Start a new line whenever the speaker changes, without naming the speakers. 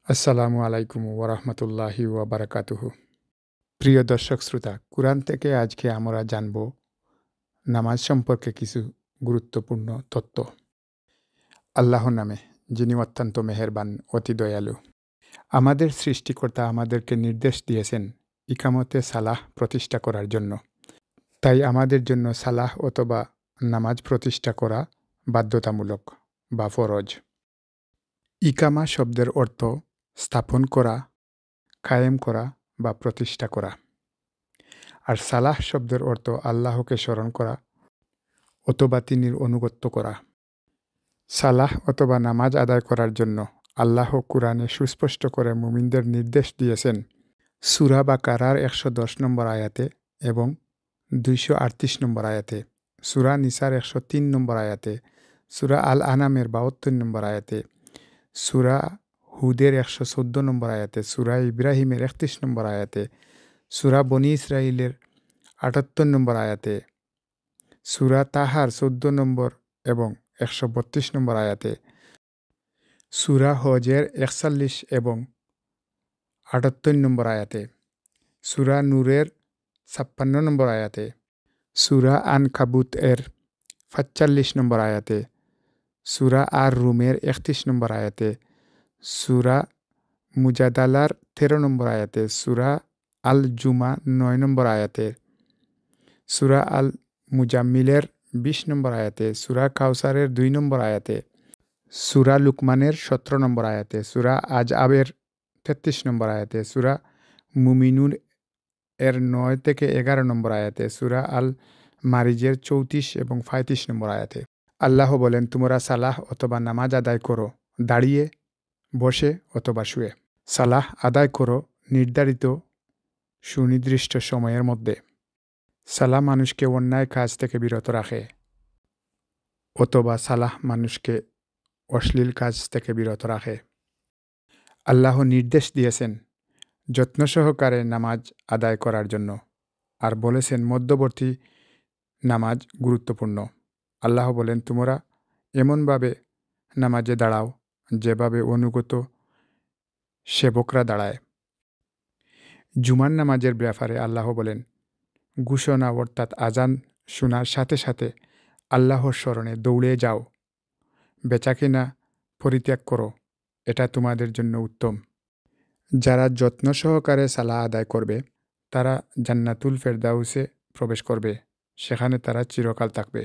আসসালামু আলাইকুম ওরহমতুল্লাহি ওয়াবারাকাতুহু। প্রিয় দর্শক শ্রোতা, কুরআন থেকে আজকে আমরা জানব নামাজ সম্পর্কে কিছু গুরুত্বপূর্ণ তথ্য। আল্লাহর নামে, যিনি অত্যন্ত মেহেরবান, অতি দয়ালু। আমাদের সৃষ্টিকর্তা আমাদেরকে নির্দেশ দিয়েছেন ইকামতে সালাহ প্রতিষ্ঠা করার জন্য। তাই আমাদের জন্য সালাহ অথবা নামাজ প্রতিষ্ঠা করা বাধ্যতামূলক বা ফরজ। ইকামা শব্দের অর্থ স্থাপন করা, কায়েম করা বা প্রতিষ্ঠা করা। আর সালাহ শব্দের অর্থ আল্লাহকে স্মরণ করা অথবা তিনির আনুগত্য করা। সালাহ অথবা নামাজ আদায় করার জন্য আল্লাহ কুরআনে সুস্পষ্ট করে মুমিনদের নির্দেশ দিয়েছেন সূরা বাকারার ১১০ নম্বর আয়াতে এবং ২৩৮ নম্বর আয়াতে, সূরা নিসার ১০৩ নম্বর আয়াতে, সূরা আল আনামের ৭২ নম্বর আয়াতে, সূরা হুদের ১১৪ নম্বর আয়াতে, সূরা ইব্রাহিমের ৩১ নম্বর আয়াতে, সূরা বনী ইসরাইলের ৭৮ নম্বর আয়াতে, সূরা তাহার ১৪ নম্বর এবং ১৩২ নম্বর আয়াতে, সূরা হজের ৪১ এবং ৭৮ নম্বর আয়াতে, সূরা নূরের ৫৬ নম্বর আয়াতে, সূরা আনকাবুত এর ৪৫ নম্বর আয়াতে, সূরা আর রুমের ৩১ নম্বর আয়াতে, সূরা মুজাদালার ১৩ নম্বর আয়াতে, সূরা আল জুমা ৯ নম্বর আয়াতে, সূরা আল মুজাম্মিলের ২০ নম্বর আয়াতে, সূরা কাউসারের ২ নম্বর আয়াতে, সূরা লুকমানের ১৭ নম্বর আয়াতে, সূরা আজআবের ৩৩ নম্বর আয়াতে, সূরা মুমিনুন এর ৯ থেকে ১১ নম্বর আয়াতে, সূরা আল মারিজের ৩৪ এবং ৩৫ নম্বর আয়াতে। আল্লাহ বলেন, তোমরা সালাহ অথবা নামাজ আদায় করো দাঁড়িয়ে, বসে অথবা শুয়ে। সালাহ আদায় করো নির্ধারিত সুনির্দিষ্ট সময়ের মধ্যে। সালাহ মানুষকে অন্যায় কাজ থেকে বিরত রাখে অথবা সালাহ মানুষকে অশ্লীল কাজ থেকে বিরত রাখে। আল্লাহ নির্দেশ দিয়েছেন যত্ন সহকারে নামাজ আদায় করার জন্য, আর বলেছেন মধ্যবর্তী নামাজ গুরুত্বপূর্ণ। আল্লাহ বলেন, তোমরা এমনভাবে নামাজে দাঁড়াও যেভাবে অনুগত সেবকরা দাঁড়ায়। জুমার নামাজের ব্যাপারে আল্লাহ বলেন, ঘোষণা অর্থাৎ আজান শোনার সাথে সাথে আল্লাহর স্মরণে দৌড়ে যাও, বেচাকেনা পরিত্যাগ করো, এটা তোমাদের জন্য উত্তম। যারা যত্ন সহকারে সালাহ আদায় করবে তারা জান্নাতুল ফেরদাউসে প্রবেশ করবে, সেখানে তারা চিরকাল থাকবে।